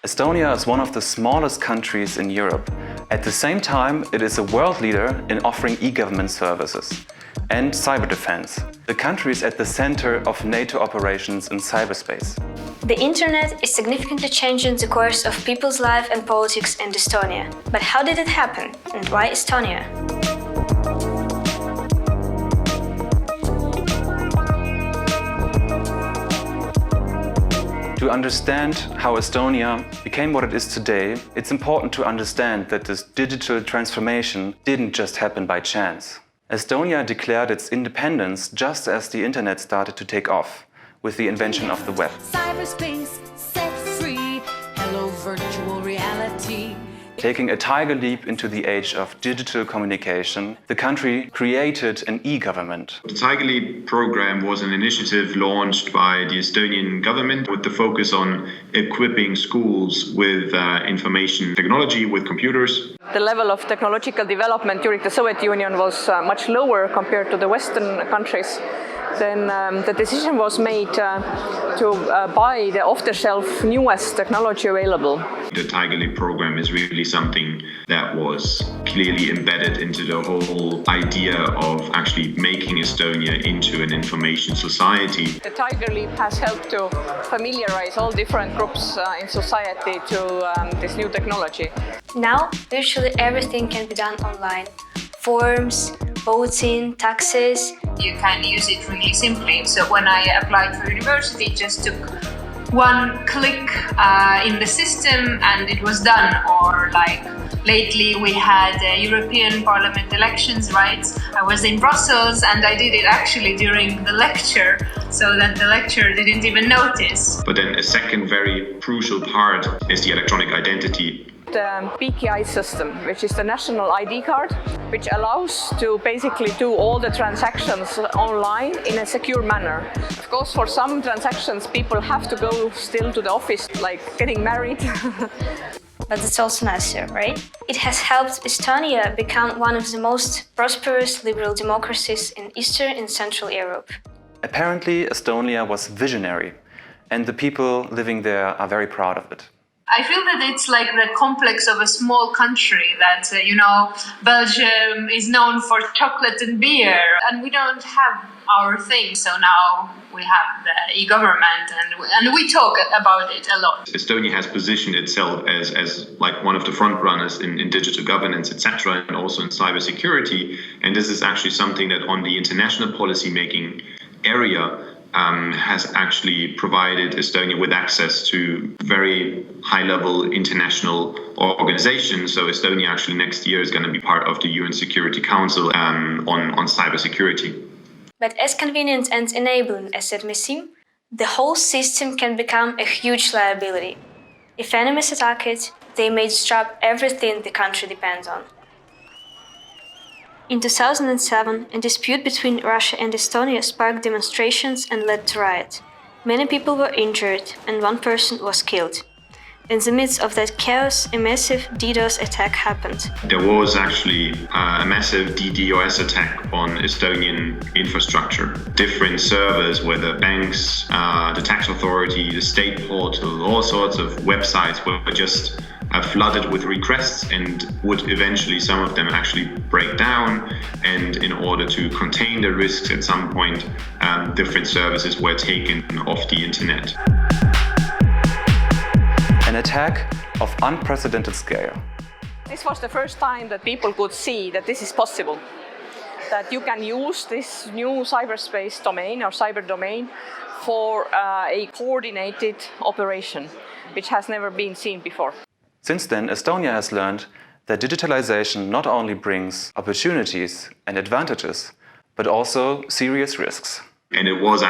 Estonia is one of the smallest countries in Europe. At the same time, it is a world leader in offering e-government services and cyber defense. The country is at the center of NATO operations in cyberspace. The internet is significantly changing the course of people's life and politics in Estonia. But how did it happen, and why Estonia? To understand how Estonia became what it is today, it's important to understand that this digital transformation didn't just happen by chance. Estonia declared its independence just as the internet started to take off, with the invention of the web. Cyberspace set free, hello virtual reality. Taking a tiger leap into the age of digital communication, the country created an e-government. The Tiger Leap program was an initiative launched by the Estonian government with the focus on equipping schools with information technology, with computers. The level of technological development during the Soviet Union was much lower compared to the Western countries. Then the decision was made to buy the off-the-shelf newest technology available. The Tiger Leap program is really something that was clearly embedded into the whole idea of actually making Estonia into an information society. The Tiger Leap has helped to familiarize all different groups in society to this new technology. Now, virtually everything can be done online. Forms, voting, taxes. You can use it really simply. So when I applied for university, it just took one click in the system and it was done. Or like lately we had European Parliament elections, right? I was in Brussels and I did it actually during the lecture, so that the lecturer didn't even notice. But then a second very crucial part is the electronic identity. The PKI system, which is the national ID card, which allows to basically do all the transactions online in a secure manner. Of course, for some transactions, people have to go still to the office, like getting married. But it's also necessary, right? It has helped Estonia become one of the most prosperous liberal democracies in Eastern and Central Europe. Apparently, Estonia was visionary, and the people living there are very proud of it. I feel that it's like the complex of a small country that, Belgium is known for chocolate and beer, and we don't have our thing, so now we have the e-government and we talk about it a lot. Estonia has positioned itself as like one of the front runners in digital governance, etc., and also in cybersecurity. And this is actually something that on the international policy making area has actually provided Estonia with access to very high-level international organizations. So Estonia actually next year is going to be part of the UN Security Council on cybersecurity. But as convenient and enabling as it may seem, the whole system can become a huge liability. If enemies attack it, they may disrupt everything the country depends on. In 2007, a dispute between Russia and Estonia sparked demonstrations and led to riots. Many people were injured and one person was killed. In the midst of that chaos, a massive DDoS attack happened. There was actually a massive DDoS attack on Estonian infrastructure. Different servers, whether banks, the tax authority, the state portal, all sorts of websites were just flooded with requests and would eventually, some of them actually break down. And in order to contain the risks at some point, different services were taken off the internet. An attack of unprecedented scale. This was the first time that people could see that this is possible, that you can use this new cyberspace domain or cyber domain for a coordinated operation, which has never been seen before. Since then, Estonia has learned that digitalization not only brings opportunities and advantages, but also serious risks. And it was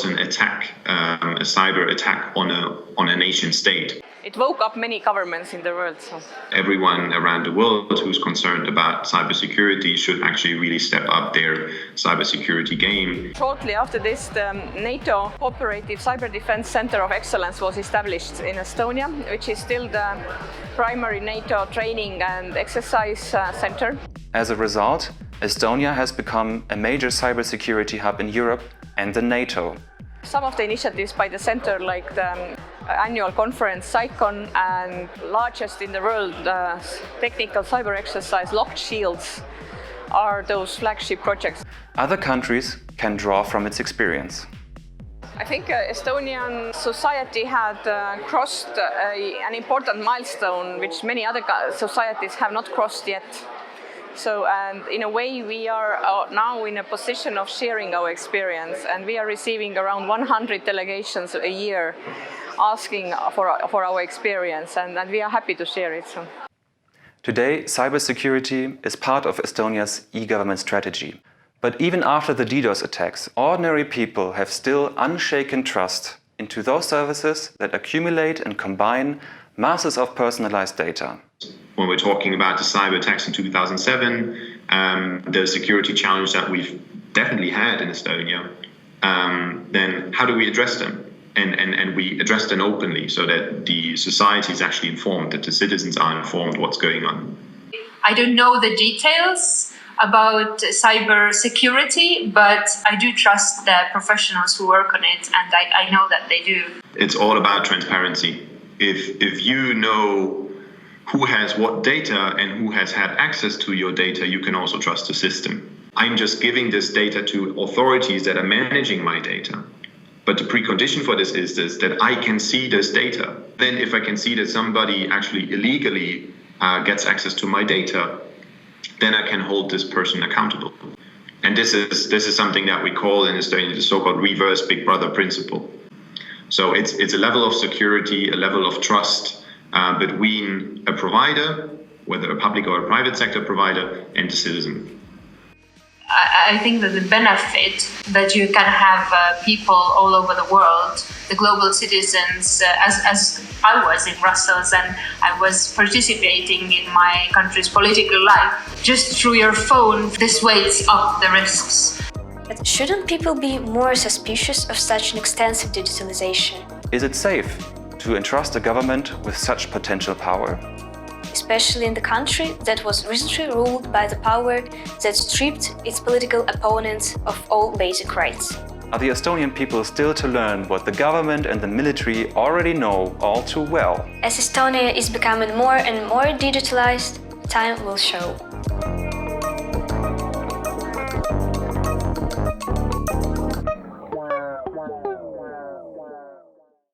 an attack, a cyber attack on a nation state. It woke up many governments in the world. So. Everyone around the world who's concerned about cybersecurity should actually really step up their cybersecurity game. Shortly after this, the NATO Cooperative Cyber Defense Center of Excellence was established in Estonia, which is still the primary NATO training and exercise center. As a result, Estonia has become a major cybersecurity hub in Europe and in NATO. Some of the initiatives by the center, like the annual conference, CyCon, and largest in the world technical cyber exercise, Locked Shields, are those flagship projects. Other countries can draw from its experience. I think Estonian society had crossed an important milestone which many other societies have not crossed yet. So, and in a way, we are now in a position of sharing our experience, and we are receiving around 100 delegations a year asking for our experience, and we are happy to share it. So. Today, cybersecurity is part of Estonia's e-government strategy. But even after the DDoS attacks, ordinary people have still unshaken trust into those services that accumulate and combine masses of personalized data. When we're talking about the cyber attacks in 2007, the security challenge that we've definitely had in Estonia, then how do we address them? And we address them openly so that the society is actually informed, that the citizens are informed what's going on. I don't know the details about cyber security, but I do trust the professionals who work on it, and I know that they do. It's all about transparency. If you know who has what data and who has had access to your data, you can also trust the system. I'm just giving this data to authorities that are managing my data. But the precondition for this is that I can see this data. Then if I can see that somebody actually illegally gets access to my data, then I can hold this person accountable. And this is something that we call in Estonia the so-called reverse Big Brother principle. So it's a level of security, a level of trust between a provider, whether a public or a private sector provider, and the citizen. I think that the benefit that you can have people all over the world, the global citizens, as I was in Brussels and I was participating in my country's political life, just through your phone, this weighs up the risks. But shouldn't people be more suspicious of such an extensive digitalization? Is it safe to entrust a government with such potential power? Especially in the country that was recently ruled by the power that stripped its political opponents of all basic rights. Are the Estonian people still to learn what the government and the military already know all too well? As Estonia is becoming more and more digitalized, time will show.